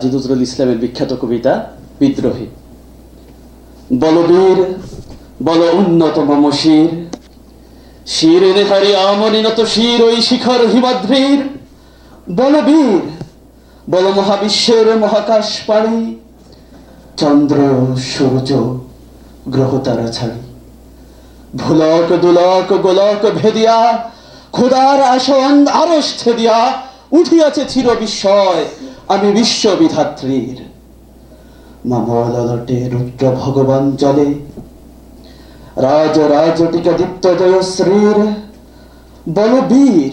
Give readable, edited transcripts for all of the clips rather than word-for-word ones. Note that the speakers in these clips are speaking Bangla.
নজরুল ইসলামের বিখ্যাত কবিতা বিদ্রোহী। বলবীর বল উন্নত মম শির, শির নেহারি আমনিনত শির ওই শিখর হিমাদ্রির। বলবীর বল মহাবিশ্বের মহাকাশ পাড়ি, চন্দ্র সূর্য গ্রহ তারা ছাড়ি। ভুলক দুলক গোলক ভেদিয়া খোদার আসন আরশ ছেদিয়া উঠিয়াছে চির বিস্ময় আমি বিশ্ববিধাত্রীর। মামললটে রুদ্র ভগবান জলে রাজ রাজটিকা দীপ্তদয় শ্রীর। বলবীর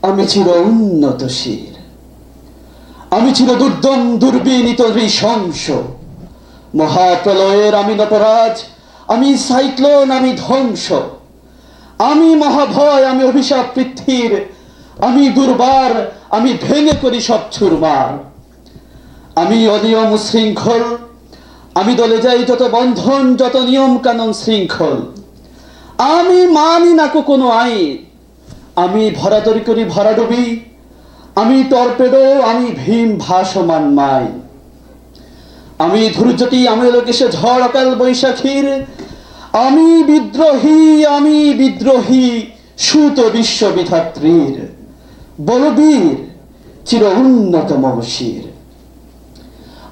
আমি চির উন্নত শির, আমি চির দুর্দম দুর্বিনীত নৃশংস। মহাপ্রলয়ের আমি নটরাজ, আমি সাইক্লোন, আমি ধ্বংস। আমি মহাভয়, আমি অভিশাপ পৃথ্বীর। আমি দুর্বার, আমি ভেঙে করি সব চুরমার। আমি অনিয়ম শৃঙ্খল, আমি দলে যাই যত বন্ধন, যত নিয়ম কানুন শৃঙ্খল। আমি মানি না কোনো আইন, আমি ভরাতরি করি ভরাডুবি। আমি টর্পেডো, আমি ভীম ভাসমান মাইন। আমি ধৈর্যটি, আমি লোকেশে ঝড় অকাল বৈশাখীর। আমি বিদ্রোহী সুত বিশ্ববিধাত্রীর। বলবীর চির উন্নত মম শির।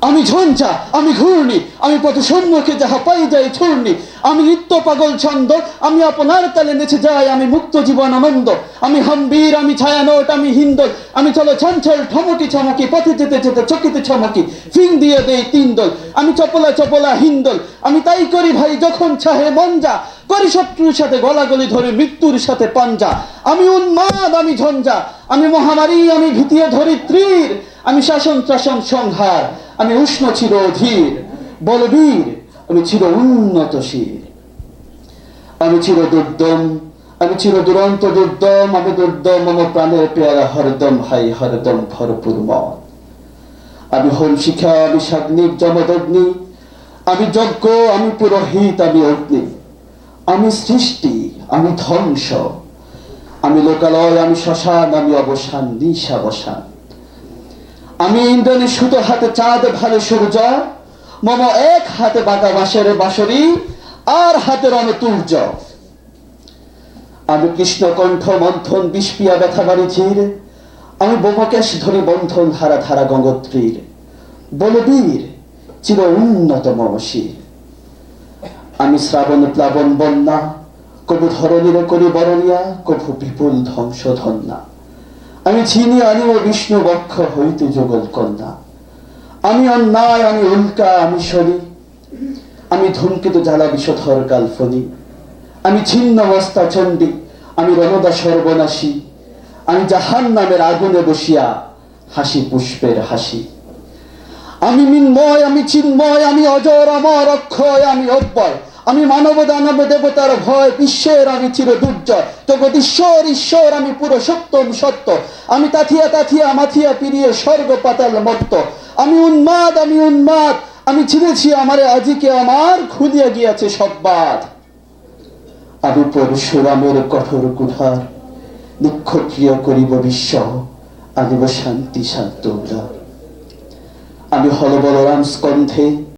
আমি ঝঞ্ঝা, আমি ঘূর্ণি, আমি পথ সম্মুখে যাহা পাই যাই ছূর্ণি। আমি নিত্য পাগল ছন্দ, আমি আপনার তালে নেচে যাই, আমি মুক্ত জীবন আনন্দ। আমি হাম্বীর, আমি ছায়ানট, আমি হিন্দল। আমি চলো চঞ্চল ঠমকি ছমকি, পথে যেতে যেতে চকিতে ছমকি ফিং দিয়ে দেই তিন দল। আমি চপলা চপলা হিন্দল, আমি তাই করি ভাই যখন চাহে মন যা। করি শত্রুর সাথে গলাগলি ধরে মৃত্যুর সাথে পাঞ্জা। আমি উন্মাদ, আমি ঝঞ্ঝা, আমি মহামারী, আমি ভীতিয়ে ধরিত্রীর। আমি শাসন ত্রাসন সংহার, আমি উষ্ণ চির অধীর। বলবীর আমি চির উন্নত শির, আমি চির দুর্দম, আমি চির দুরন্ত দুর্দম। আমি দুর্দম মম প্রাণের পেয়ারা হরদম হাই হরদম ভরপুর মন। আমি হোম শিখা, আমি সাগ্নিক জমদগ্নি। আমি যজ্ঞ, আমি পুরোহিত, আমি অগ্নি। আমি সৃষ্টি, আমি ধ্বংস। আমি লোকালয়, আমি শ্মশান, আমি অবসান নিশাবসান। আমি ইন্দ্রনী সুত হাতে চাঁদ ভালে সূর্য। মম এক হাতে বাঁকা বাঁশের বাঁশরি, আর হাতে রণতুর্য। আমি কৃষ্ণকণ্ঠ মন্থন বিষপিয়া ব্যথা বাড়ি ঝির। আমি বোমকেশ ধরি বন্ধন ধারা ধারা গঙ্গোত্রীর। বলবীর চির উন্নত মম শির। আমি শ্রাবণ প্লাবন বন্যা, কবু ধরণীর করি বরণিয়া, কবু বিপুল ধ্বংস ধন্যা। আমি চিনি আনিও বিষ্ণু বক্ষ হইতে যুগল কন্যা। আমি অন্যায়, আমি উল্কা, আমি শনি। আমি ধূমকেতু জ্বালা বিষধর কালফনি। আমি ছিন্ন মস্তা চণ্ডী, আমি রণদা সর্বনাশী। আমি জাহান নামের আগুনে বসিয়া হাসি পুষ্পের হাসি। আমি মিন্ময়, আমি চিন্ময়, আমি অজর অমর অক্ষয়, আমি অব্যয়। আমি মানব দানব দেবতার ভয়, বিশ্বের আমি চির দুর্জয়। জগদীশ্বর ঈশ্বর, আমি পুরুষোত্তম সত্য। আমি তাথিয়া তাথিয়া মাথিয়া পিরিয়ে স্বর্গ পাতাল মত্ত। আমি উন্মাদ, আমি উন্মাদ, আমি ছিঁড়েছি আমারে আজিকে আমার, খুলিয়া গিয়াছে সব বাঁধ। আমি পরশুরামের কঠোর কুঠার, নিক্ষত্রিয় করিব বিশ্ব, আনিব শান্তি শান্ত উদার। আমি হল বলরাম স্কন্ধে,